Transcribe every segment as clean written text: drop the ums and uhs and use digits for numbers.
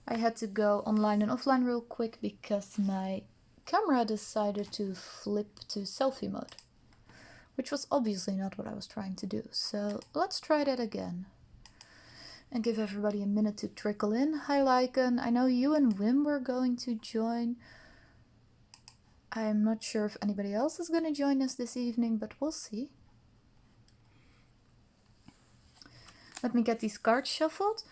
I had to go online and offline real quick because my camera decided to flip to selfie mode, which was obviously not what I was trying to do. So let's try that again and give everybody a minute to trickle in. Hi Lycan, I know you and Wim were going to join. I'm not sure if anybody else is going to join us this evening, but we'll see. Let me get these cards shuffled.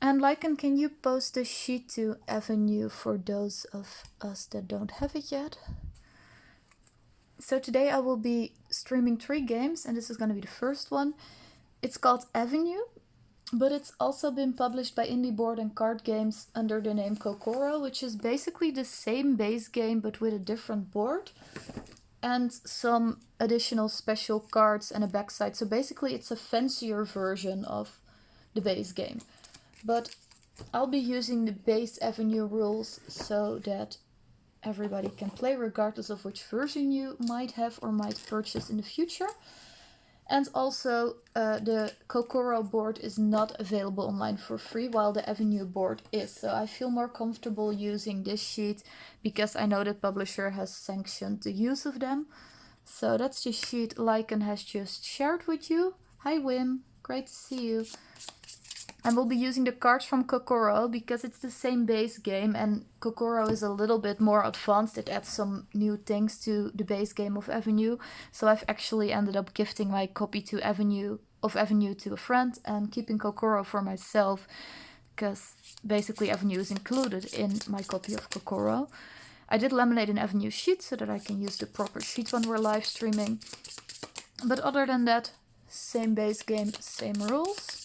And Lycan, can you post the sheet to Avenue for those of us that don't have it yet? So today I will be streaming 3 games, and this is going to be the first one. It's called Avenue, but it's also been published by Indie Board and Card Games under the name Kokoro, which is basically the same base game but with a different board and some additional special cards and a backside. So basically it's a fancier version of the base game. But I'll be using the base Avenue rules so that everybody can play regardless of which version you might have or might purchase in the future. And also the Kokoro board is not available online for free, while the Avenue board is. So I feel more comfortable using this sheet because I know the publisher has sanctioned the use of them. So that's the sheet Lycan has just shared with you. Hi Wim, great to see you. And we'll be using the cards from Kokoro because it's the same base game and Kokoro is a little bit more advanced. It adds some new things to the base game of Avenue. So I've actually ended up gifting my copy to Avenue to a friend and keeping Kokoro for myself because basically Avenue is included in my copy of Kokoro. I did laminate an Avenue sheet so that I can use the proper sheet when we're live streaming. But other than that, same base game, same rules.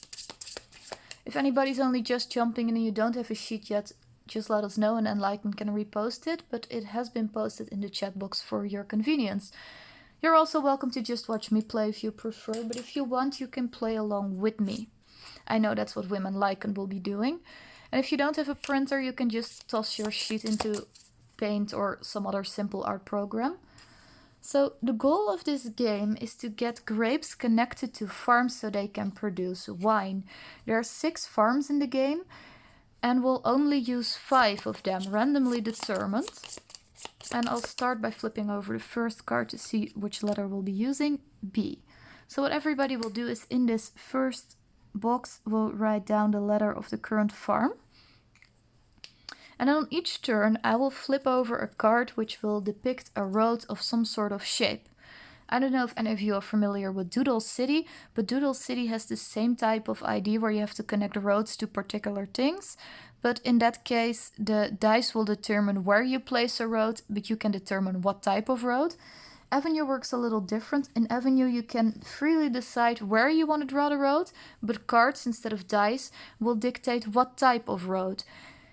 If anybody's only just jumping in and you don't have a sheet yet, just let us know and then Lycan can repost it, but it has been posted in the chat box for your convenience. You're also welcome to just watch me play if you prefer, but if you want, you can play along with me. I know that's what Wim and Lycan will be doing. And if you don't have a printer, you can just toss your sheet into Paint or some other simple art program. So the goal of this game is to get grapes connected to farms so they can produce wine. There are 6 farms in the game and we'll only use 5 of them, randomly determined. And I'll start by flipping over the first card to see which letter we'll be using, B. So what everybody will do is in this first box we'll write down the letter of the current farm. And on each turn, I will flip over a card which will depict a road of some sort of shape. I don't know if any of you are familiar with Doodle City, but Doodle City has the same type of idea where you have to connect roads to particular things. But in that case, the dice will determine where you place a road, but you can determine what type of road. Avenue works a little different. In Avenue, you can freely decide where you want to draw the road, but cards instead of dice will dictate what type of road.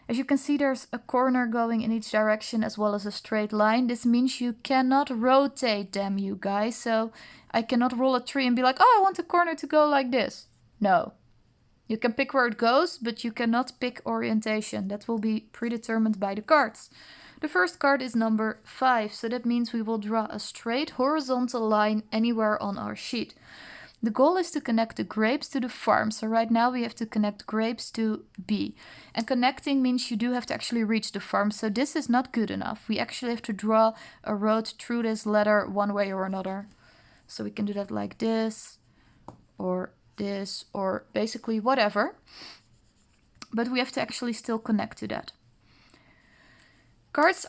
As you can see, there's a corner going in each direction as well as a straight line. This means you cannot rotate them, you guys. So I cannot roll a tree and be like, oh, I want the corner to go like this. No. You can pick where it goes, but you cannot pick orientation. That will be predetermined by the cards. The first card is number 5, so that means we will draw a straight horizontal line anywhere on our sheet. The goal is to connect the grapes to the farm. So right now we have to connect grapes to B. And connecting means you do have to actually reach the farm. So this is not good enough. We actually have to draw a road through this letter one way or another. So we can do that like this, or basically whatever. But we have to actually still connect to that. Cards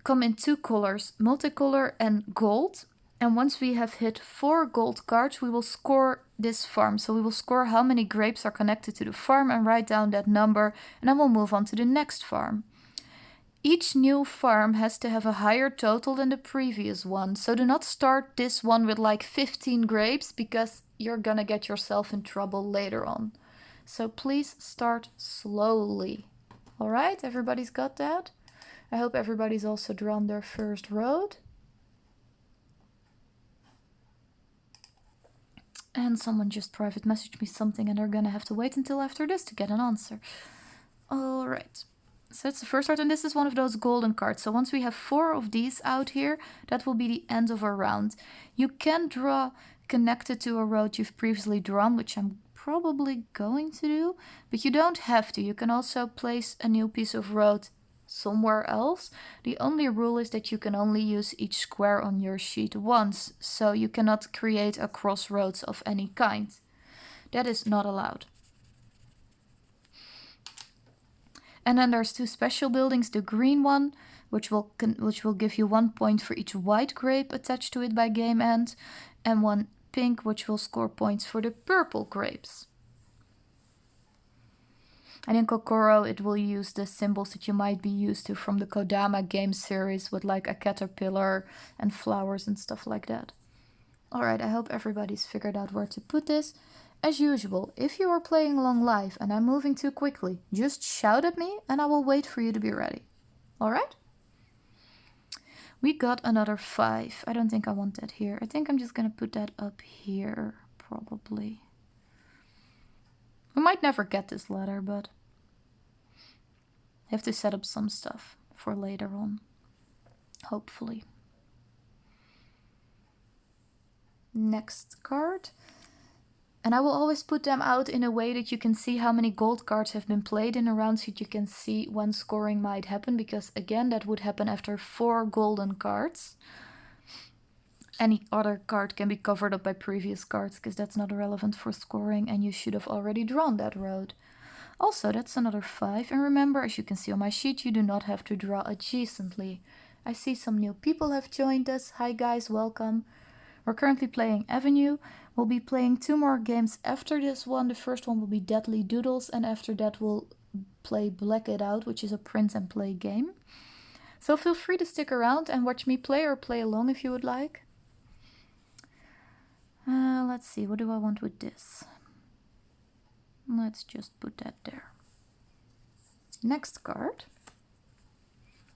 come in 2 colors, multicolor and gold. And once we have hit 4 gold cards, we will score this farm. So we will score how many grapes are connected to the farm and write down that number. And then we'll move on to the next farm. Each new farm has to have a higher total than the previous one. So do not start this one with like 15 grapes because you're gonna get yourself in trouble later on. So please start slowly. All right, everybody's got that? I hope everybody's also drawn their first road. And someone just private messaged me something and they're gonna have to wait until after this to get an answer. All right. So it's the first card, and this is one of those golden cards. So once we have 4 of these out here, that will be the end of our round. You can draw connected to a road you've previously drawn, which I'm probably going to do, but you don't have to. You can also place a new piece of road somewhere else. The only rule is that you can only use each square on your sheet once, so you cannot create a crossroads of any kind. That is not allowed. And then there's two special buildings, the green one, which will give you 1 point for each white grape attached to it by game end, and one pink, which will score points for the purple grapes. And in Kokoro, it will use the symbols that you might be used to from the Kodama game series with like a caterpillar and flowers and stuff like that. Alright, I hope everybody's figured out where to put this. As usual, if you are playing along live and I'm moving too quickly, just shout at me and I will wait for you to be ready. Alright? We got another 5. I don't think I want that here. I think I'm just gonna put that up here, probably. We might never get this ladder, but I have to set up some stuff for later on, hopefully. Next card. And I will always put them out in a way that you can see how many gold cards have been played in a round, so that you can see when scoring might happen, because again, that would happen after 4 golden cards. Any other card can be covered up by previous cards, because that's not relevant for scoring, and you should have already drawn that road. Also, that's another 5, and remember, as you can see on my sheet, you do not have to draw adjacently. I see some new people have joined us. Hi guys, welcome. We're currently playing Avenue. We'll be playing 2 more games after this one. The first one will be Deadly Doodles, and after that we'll play Black It Out, which is a print and play game. So feel free to stick around and watch me play or play along if you would like. Let's see, what do I want with this? Let's just put that there. Next card.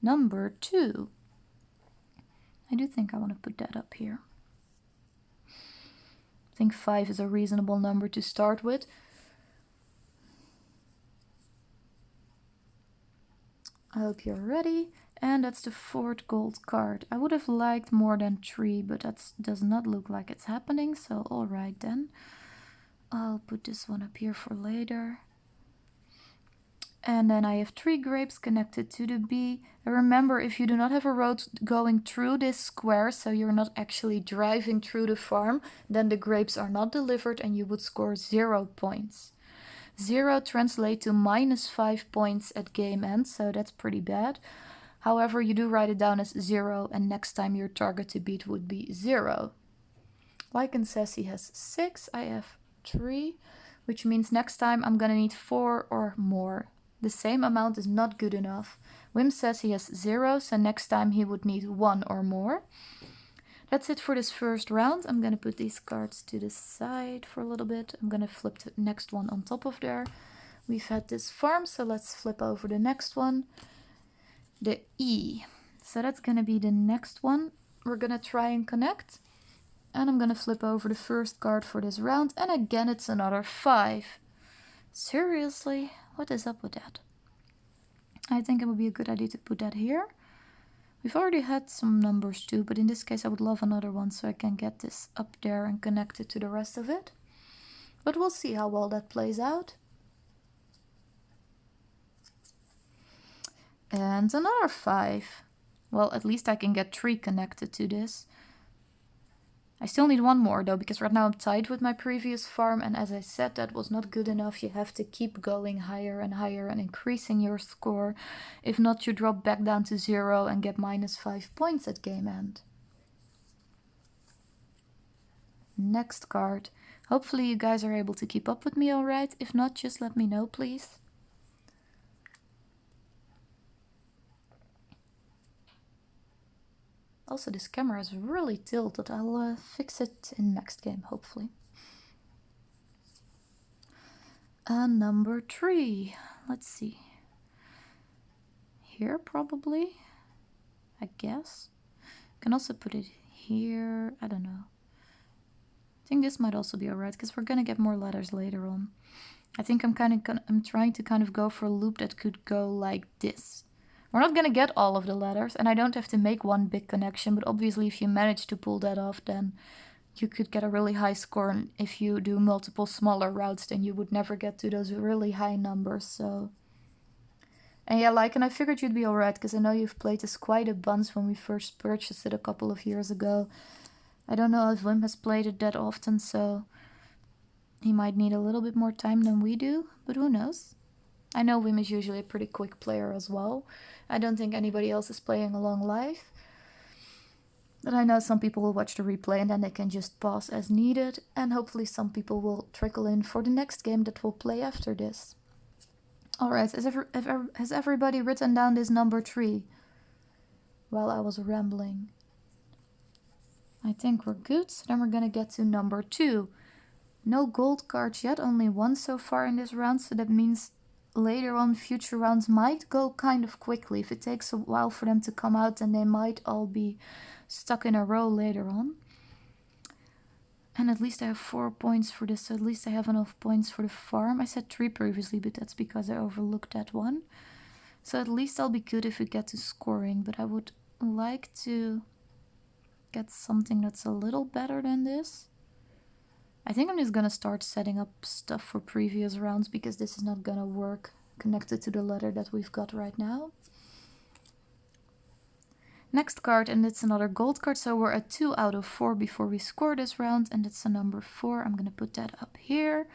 Number 2. I do think I want to put that up here. I think 5 is a reasonable number to start with. I hope you're ready. And that's the 4th gold card. I would have liked more than 3, but that does not look like it's happening. So alright then. I'll put this one up here for later. And then I have 3 grapes connected to the B. And remember, if you do not have a road going through this square, so you're not actually driving through the farm, then the grapes are not delivered and you would score 0 points. 0 translates to -5 points at game end, so that's pretty bad. However, you do write it down as 0, and next time your target to beat would be 0. Lycan says he has 6, I have 3, which means next time I'm gonna need 4 or more. The same amount is not good enough. Wim says he has 0, so next time he would need 1 or more. That's it for this first round. I'm gonna put these cards to the side for a little bit. I'm gonna flip the next one on top of there. We've had this farm, so let's flip over the next one. The E. So that's gonna be the next one. We're gonna try and connect. And I'm gonna flip over the first card for this round. And again, it's another 5. Seriously? What is up with that? I think it would be a good idea to put that here. We've already had some numbers too, but in this case I would love another one so I can get this up there and connect it to the rest of it. But we'll see how well that plays out. And another 5. Well, at least I can get 3 connected to this. I still need 1 more though, because right now I'm tied with my previous farm, and as I said, that was not good enough. You have to keep going higher and higher and increasing your score. If not, you drop back down to 0 and get -5 points at game end. Next card. Hopefully you guys are able to keep up with me alright. If not, just let me know, please. Also, this camera is really tilted. I'll fix it in next game, hopefully. Number 3. Let's see. Here, probably. I guess. Can also put it here. I don't know. I think this might also be alright, because we're gonna get more letters later on. I think I'm trying to kind of go for a loop that could go like this. We're not gonna get all of the letters, and I don't have to make one big connection, but obviously if you manage to pull that off, then you could get a really high score, and if you do multiple smaller routes, then you would never get to those really high numbers. So, and yeah, and I figured you'd be alright, because I know you've played this quite a bunch when we first purchased it a couple of years ago. I don't know if Wim has played it that often, so he might need a little bit more time than we do, but who knows? I know Wim is usually a pretty quick player as well. I don't think anybody else is playing along live. But I know some people will watch the replay and then they can just pause as needed. And hopefully some people will trickle in for the next game that we'll play after this. Alright, has everybody written down this number 3? While I was rambling. I think we're good. So then we're gonna get to number 2. No gold cards yet, only 1 so far in this round. So that means later on future rounds might go kind of quickly. If it takes a while for them to come out, then they might all be stuck in a row later on. And at least I have 4 points for this, so at least I have enough points for the farm. I said 3 previously, but that's because I overlooked that one. So at least I'll be good if we get to scoring, but I would like to get something that's a little better than this. I think I'm just gonna start setting up stuff for previous rounds, because this is not gonna work connected to the letter that we've got right now. Next card, and it's another gold card, so we're at 2 out of 4 before we score this round, and it's a number 4. I'm gonna put that up here.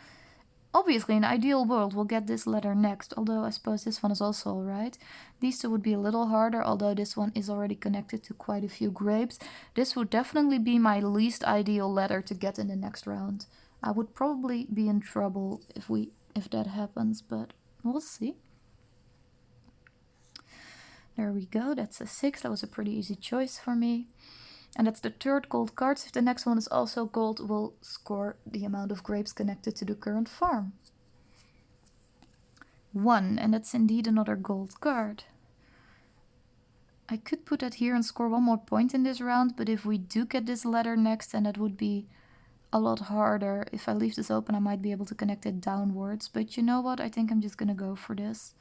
Obviously, in an ideal world, we'll get this letter next, although I suppose this one is also alright. These two would be a little harder, although this one is already connected to quite a few grapes. This would definitely be my least ideal letter to get in the next round. I would probably be in trouble if that happens, but we'll see. There we go, that's a 6. That was a pretty easy choice for me. And that's the 3rd gold card. So if the next one is also gold, we'll score the amount of grapes connected to the current farm. 1, and that's indeed another gold card. I could put that here and score 1 more point in this round, but if we do get this letter next, then that would be a lot harder. If I leave this open, I might be able to connect it downwards, but you know what? I think I'm just gonna go for this.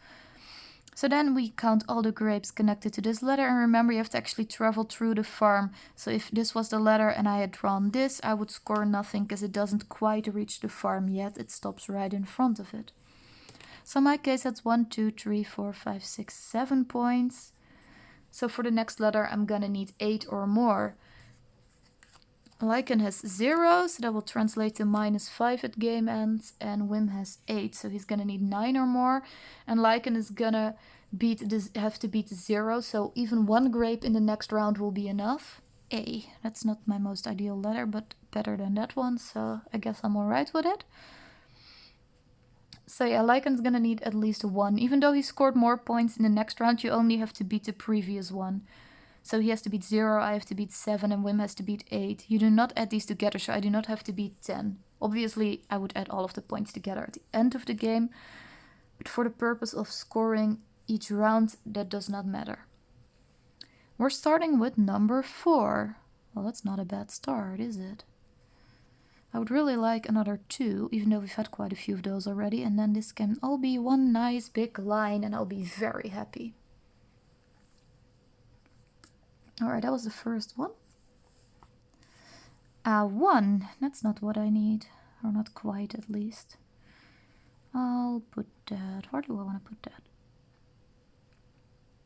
So then we count all the grapes connected to this letter, and remember you have to actually travel through the farm. So if this was the letter and I had drawn this, I would score nothing because it doesn't quite reach the farm yet. It stops right in front of it. So in my case that's 1, 2, 3, 4, 5, 6, 7 points. So for the next letter I'm gonna need 8 or more. Lycan has 0, so that will translate to -5 at game end, and Wim has 8, so he's gonna need 9 or more, and Lycan is gonna have to beat 0, so even 1 grape in the next round will be enough. A, that's not my most ideal letter, but better than that one, so I guess I'm alright with it. So yeah, Lycan's gonna need at least 1. Even though he scored more points in the next round, you only have to beat the previous one. So he has to beat 0, I have to beat 7, and Wim has to beat 8. You do not add these together, so I do not have to beat 10. Obviously, I would add all of the points together at the end of the game, but for the purpose of scoring each round, that does not matter. We're starting with number 4. Well, that's not a bad start, is it? I would really like another 2, even though we've had quite a few of those already, and then this can all be one nice big line, and I'll be very happy. Alright, that was the first one. 1. That's not what I need. Or not quite, at least. I'll put that... Where do I want to put that?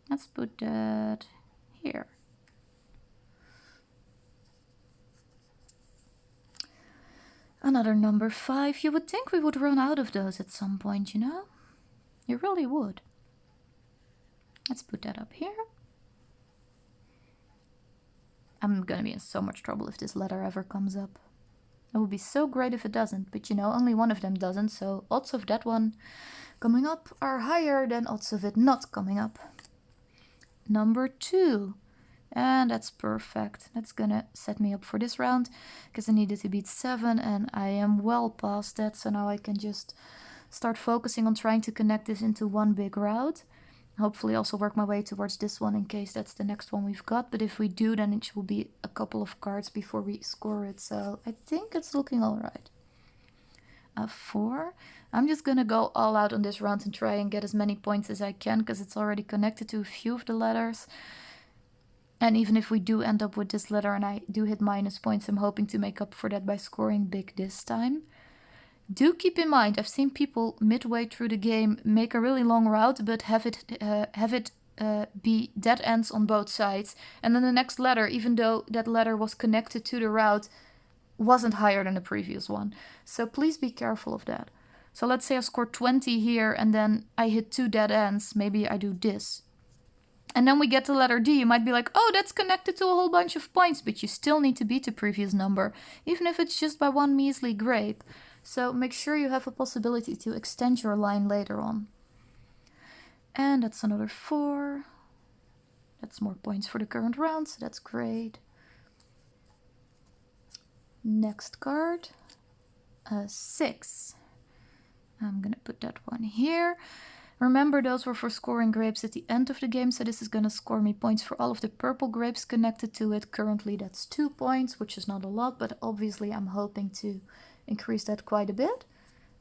Let's put that here. Another number 5. You would think we would run out of those at some point, you know? You really would. Let's put that up here. I'm gonna be in so much trouble if this letter ever comes up. It would be so great if it doesn't, but you know, only one of them doesn't, so odds of that one coming up are higher than odds of it not coming up. Number 2. And that's perfect. That's gonna set me up for this round, because I needed to beat 7, and I am well past that, so now I can just start focusing on trying to connect this into one big route. Hopefully also work my way towards this one in case that's the next one we've got. But if we do, then it will be a couple of cards before we score it. So I think it's looking alright. 4. I'm just gonna go all out on this round and try and get as many points as I can, because it's already connected to a few of the letters. And even if we do end up with this letter and I do hit minus points, I'm hoping to make up for that by scoring big this time. Do keep in mind, I've seen people midway through the game make a really long route, but have it be dead ends on both sides. And then the next letter, even though that letter was connected to the route, wasn't higher than the previous one. So please be careful of that. So let's say I scored 20 here and then I hit 2 dead ends. Maybe I do this. And then we get to letter D. You might be like, oh, that's connected to a whole bunch of points, but you still need to beat the previous number, even if it's just by one measly grape. So make sure you have a possibility to extend your line later on. And that's another 4. That's more points for the current round, so that's great. Next card, 6. I'm gonna put that one here. Remember, those were for scoring grapes at the end of the game, so this is gonna score me points for all of the purple grapes connected to it. Currently that's 2 points, which is not a lot, but obviously I'm hoping to increase that quite a bit.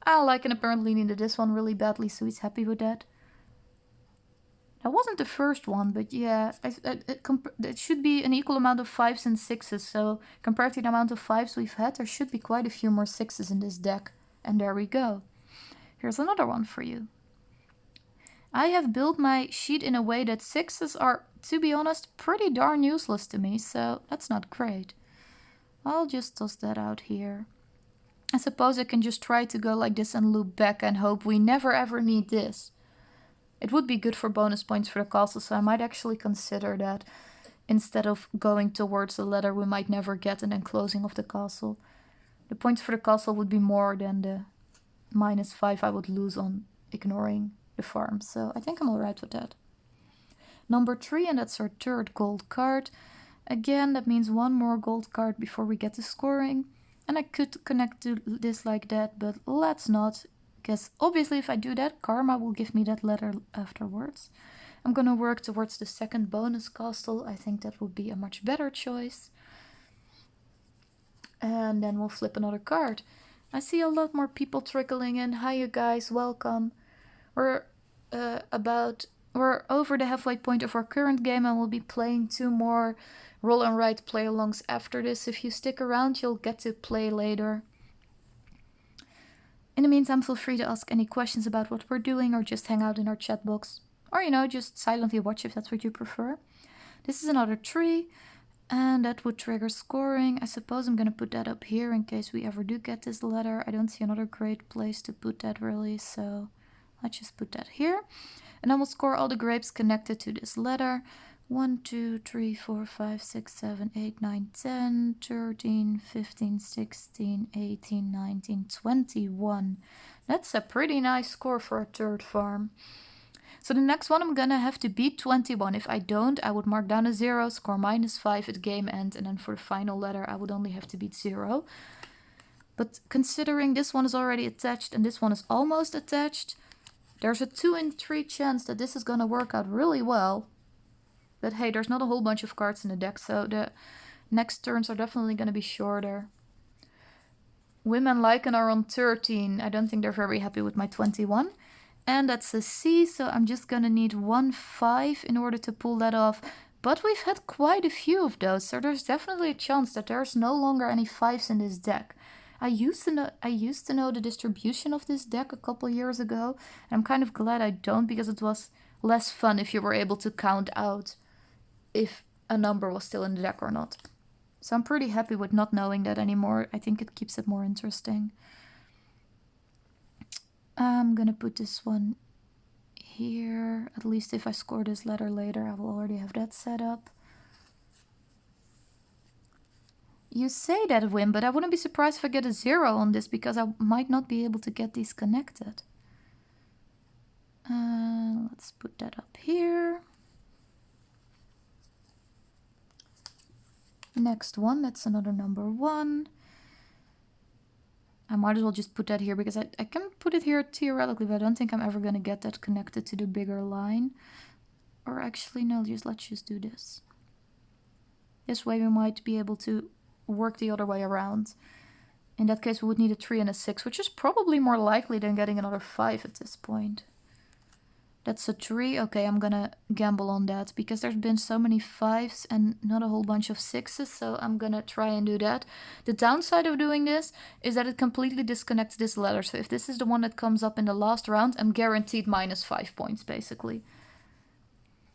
Lycan apparently needed this one really badly, so he's happy with that. That wasn't the first one, but yeah, it should be an equal amount of 5s and 6s, so compared to the amount of 5s we've had, there should be quite a few more 6s in this deck. And there we go. Here's another one for you. I have built my sheet in a way that 6s are, to be honest, pretty darn useless to me, so that's not great. I'll just toss that out here. I suppose I can just try to go like this and loop back and hope we never ever need this. It would be good for bonus points for the castle, so I might actually consider that instead of going towards a letter we might never get and then closing off the castle. The points for the castle would be more than the -5 I would lose on ignoring the farm, so I think I'm alright with that. Number 3, and that's our 3rd gold card. Again, that means 1 more gold card before we get to scoring. And I could connect to this like that, but let's not, because obviously if I do that, karma will give me that letter afterwards. I'm gonna work towards the 2nd bonus castle. I think that would be a much better choice. And then we'll flip another card. I see a lot more people trickling in. Hi you guys, welcome. We're over the halfway point of our current game and we'll be playing 2 more roll and write play-alongs after this. If you stick around, you'll get to play later. In the meantime, feel free to ask any questions about what we're doing or just hang out in our chat box. Or, just silently watch if that's what you prefer. This is another 3, and that would trigger scoring. I suppose I'm going to put that up here in case we ever do get this letter. I don't see another great place to put that really, so let's just put that here. And then we'll score all the grapes connected to this letter. 1, 2, 3, 4, 5, 6, 7, 8, 9, 10, 13, 15, 16, 18, 19, 21. That's a pretty nice score for a 3rd farm. So the next one I'm gonna have to beat 21. If I don't, I would mark down a 0, score -5 at game end, and then for the final letter I would only have to beat 0. But considering this one is already attached and this one is almost attached, there's a 2 in 3 chance that this is gonna work out really well. But hey, there's not a whole bunch of cards in the deck, so the next turns are definitely going to be shorter. Wim and Lycan are on 13. I don't think they're very happy with my 21. And that's a C, so I'm just going to need 1 5 in order to pull that off. But we've had quite a few of those, so there's definitely a chance that there's no longer any 5s in this deck. I used to know the distribution of this deck a couple years ago, and I'm kind of glad I don't, because it was less fun if you were able to count out if a number was still in the deck or not. So I'm pretty happy with not knowing that anymore. I think it keeps it more interesting. I'm gonna put this one here. At least if I score this letter later, I will already have that set up. You say that, Wim, but I wouldn't be surprised if I get a 0 on this, because I might not be able to get these connected. Let's put that up here. Next one, that's another number 1. I might as well just put that here, because I can put it here theoretically, but I don't think I'm ever going to get that connected to the bigger line. Or actually, no, let's just do this. This way we might be able to work the other way around. In that case, we would need a 3 and a 6, which is probably more likely than getting another 5 at this point. That's a 3. Okay, I'm gonna gamble on that because there's been so many 5s and not a whole bunch of 6s, so I'm gonna try and do that. The downside of doing this is that it completely disconnects this letter. So if this is the one that comes up in the last round, I'm guaranteed -5 points basically.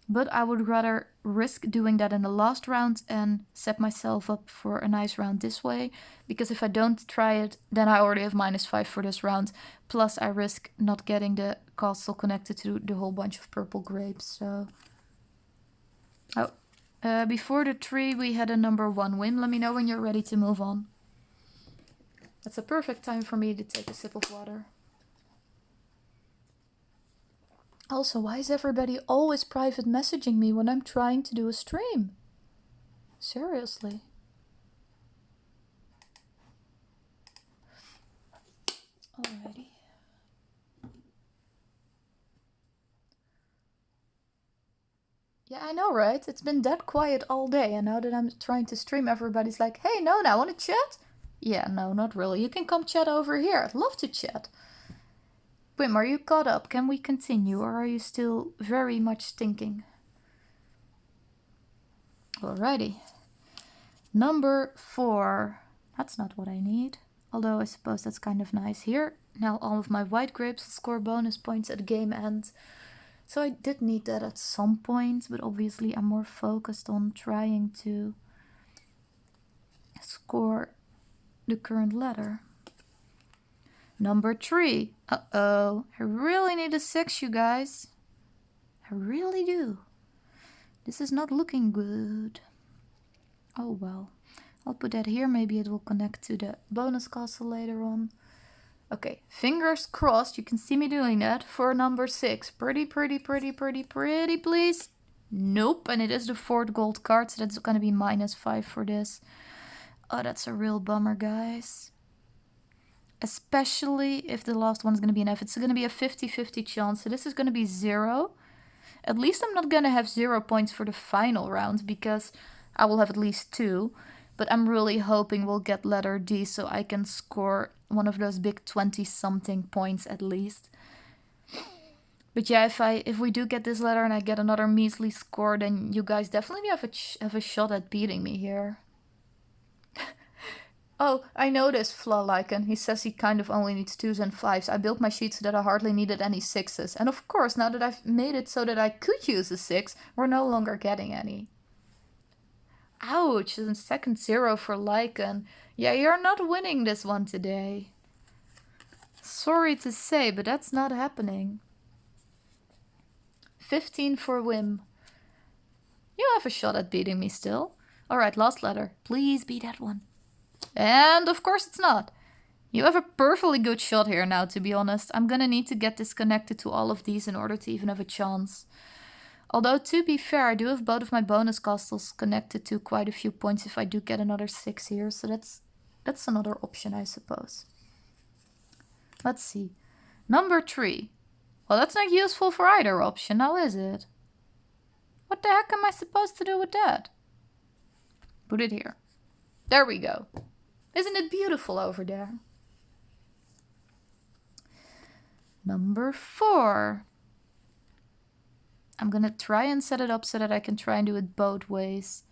But I would rather risk doing that in the last round and set myself up for a nice round this way. Because if I don't try it, then I already have -5 for this round. Plus I risk not getting the castle connected to the whole bunch of purple grapes. So, before the 3 we had a number 1 win. Let me know when you're ready to move on. That's a perfect time for me to take a sip of water. Also, why is everybody always private messaging me when I'm trying to do a stream? Seriously. Alrighty. Yeah, I know, right? It's been that quiet all day, and now that I'm trying to stream, everybody's like, hey, Nona, wanna chat? Yeah, no, not really. You can come chat over here. I'd love to chat. Wim, are you caught up? Can we continue, or are you still very much thinking? Alrighty. Number 4. That's not what I need. Although I suppose that's kind of nice here. Now all of my white grapes will score bonus points at game end. So I did need that at some point, but obviously I'm more focused on trying to score the current letter. Number 3. Uh-oh. I really need a 6, you guys. I really do. This is not looking good. Oh well. I'll put that here. Maybe it will connect to the bonus castle later on. Okay, fingers crossed. You can see me doing that for number 6. Pretty, please. Nope, and it is the 4th gold card, so that's gonna be -5 for this. Oh, that's a real bummer, guys. Especially if the last one's gonna be an F. It's gonna be a 50-50 chance, so this is gonna be 0. At least I'm not gonna have 0 points for the final round, because I will have at least 2. But I'm really hoping we'll get letter D so I can score one of those big 20-something points at least. But yeah, if we do get this letter and I get another measly score, then you guys definitely have a shot at beating me here. Oh, I noticed Flaliken. He says he kind of only needs 2s and 5s. I built my sheet so that I hardly needed any 6s. And of course, now that I've made it so that I could use a 6, we're no longer getting any. Ouch, and second 0 for Lycan. Yeah, you're not winning this one today. Sorry to say, but that's not happening. 15 for Wim. You have a shot at beating me still. Alright, last letter. Please be that one. And of course it's not. You have a perfectly good shot here now, to be honest. I'm gonna need to get this connected to all of these in order to even have a chance. Although, to be fair, I do have both of my bonus castles connected to quite a few points if I do get another 6 here. So that's another option, I suppose. Let's see. Number 3. Well, that's not useful for either option, now is it? What the heck am I supposed to do with that? Put it here. There we go. Isn't it beautiful over there? Number 4. I'm gonna try and set it up so that I can try and do it both ways.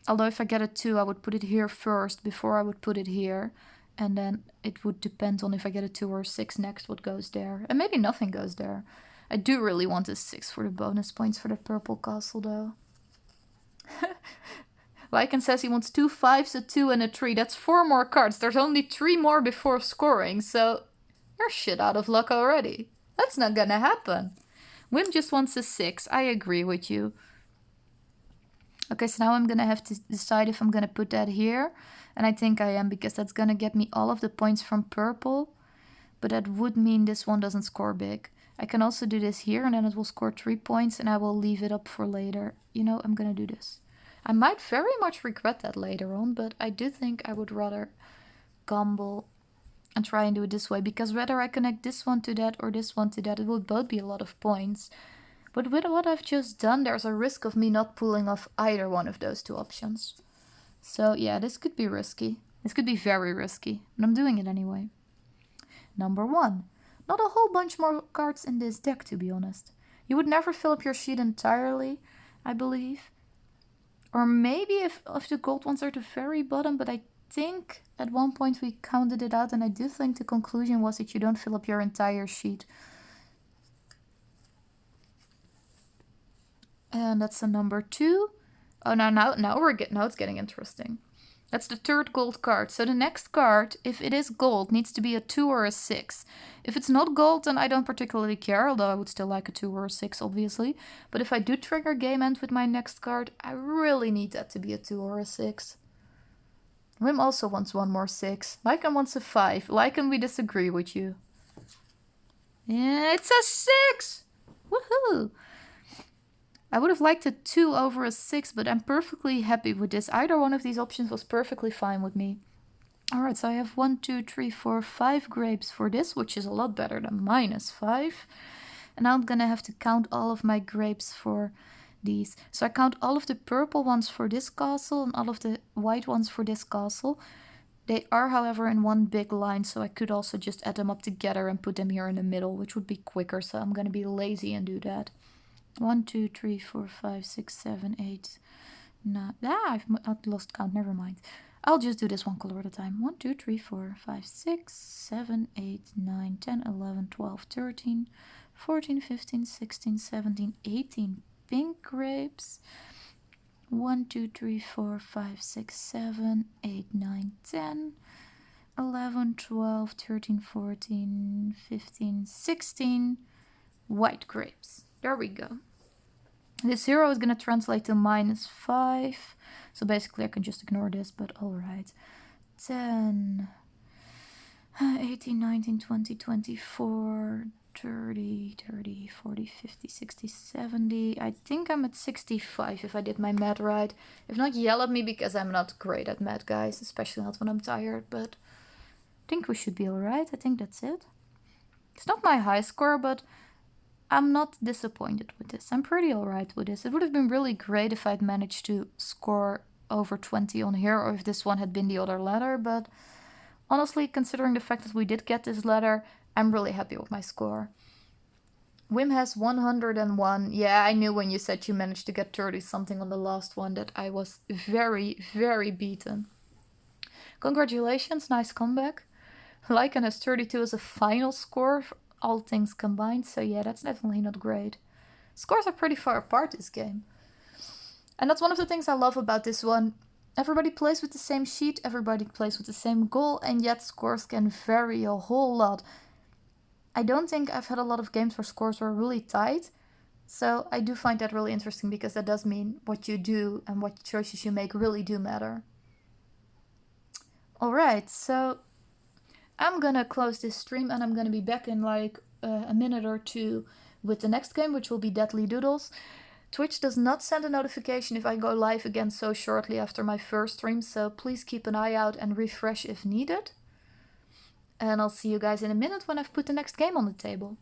Although if I get a 2, I would put it here first before I would put it here. And then it would depend on if I get a 2 or a 6 next what goes there. And maybe nothing goes there. I do really want a 6 for the bonus points for the purple castle though. Lycan says he wants 2 5s, a 2 and a 3. That's 4 more cards. There's only 3 more before scoring, so you're shit out of luck already. That's not gonna happen. Wim just wants a 6. I agree with you. Okay, so now I'm gonna have to decide if I'm gonna put that here. And I think I am, because that's gonna get me all of the points from purple. But that would mean this one doesn't score big. I can also do this here, and then it will score 3 points, and I will leave it up for later. You know, I'm gonna do this. I might very much regret that later on, but I do think I would rather gamble and try and do it this way, because whether I connect this one to that or this one to that, it would both be a lot of points. But with what I've just done, there's a risk of me not pulling off either one of those 2 options. So yeah, this could be risky. This could be very risky, but I'm doing it anyway. Number 1. Not a whole bunch more cards in this deck, to be honest. You would never fill up your sheet entirely, I believe. Or maybe if the gold ones are at the very bottom, but I think at one point we counted it out, and I do think the conclusion was that you don't fill up your entire sheet. And that's a number 2. Oh, now it's getting interesting. That's the third gold card. So the next card, if it is gold, needs to be a 2 or a 6. If it's not gold, then I don't particularly care, although I would still like a 2 or a 6, obviously. But if I do trigger game end with my next card, I really need that to be a 2 or a 6. Wim also wants one more 6. Lycan wants a 5. Lycan, we disagree with you. Yeah, it's a 6! Woohoo! I would have liked a 2 over a 6, but I'm perfectly happy with this. Either one of these options was perfectly fine with me. Alright, so I have 1, 2, 3, 4, 5 grapes for this, which is a lot better than -5. And now I'm gonna have to count all of my grapes for these. So I count all of the purple ones for this castle and all of the white ones for this castle. They are, however, in one big line, so I could also just add them up together and put them here in the middle, which would be quicker, so I'm gonna be lazy and do that. 1, 2, 3, 4, 5, 6, 7, 8, 9. I've lost count, never mind. I'll just do this one color at a time. 1, 2, 3, 4, 5, 6, 7, 8, 9, 10, 11, 12, 13, 14, 15, 16, 17, 18 pink grapes. 1, 2, 3, 4, 5, 6, 7, 8, 9, 10, 11, 12, 13, 14, 15, 16 white grapes. There we go. This 0 is going to translate to -5. So basically I can just ignore this, but alright. 10, 18, 19, 20, 24, 30, 40, 50, 60, 70. I think I'm at 65 if I did my math right. If not, yell at me because I'm not great at math, guys. Especially not when I'm tired, but I think we should be alright. I think that's it. It's not my high score, but I'm not disappointed with this. I'm pretty alright with this. It would have been really great if I'd managed to score over 20 on here, or if this one had been the other letter, but honestly, considering the fact that we did get this letter, I'm really happy with my score. Wim has 101. Yeah, I knew when you said you managed to get 30 something on the last one that I was very, very beaten. Congratulations, nice comeback. Lycan has 32 as a final score for all things combined, so yeah, that's definitely not great. Scores are pretty far apart this game. And that's one of the things I love about this one. Everybody plays with the same sheet, everybody plays with the same goal, and yet scores can vary a whole lot. I don't think I've had a lot of games where scores were really tight, so I do find that really interesting because that does mean what you do and what choices you make really do matter. Alright, so I'm gonna close this stream and I'm gonna be back in like a minute or two with the next game, which will be Deadly Doodles. Twitch does not send a notification if I go live again so shortly after my first stream, so please keep an eye out and refresh if needed. And I'll see you guys in a minute when I've put the next game on the table.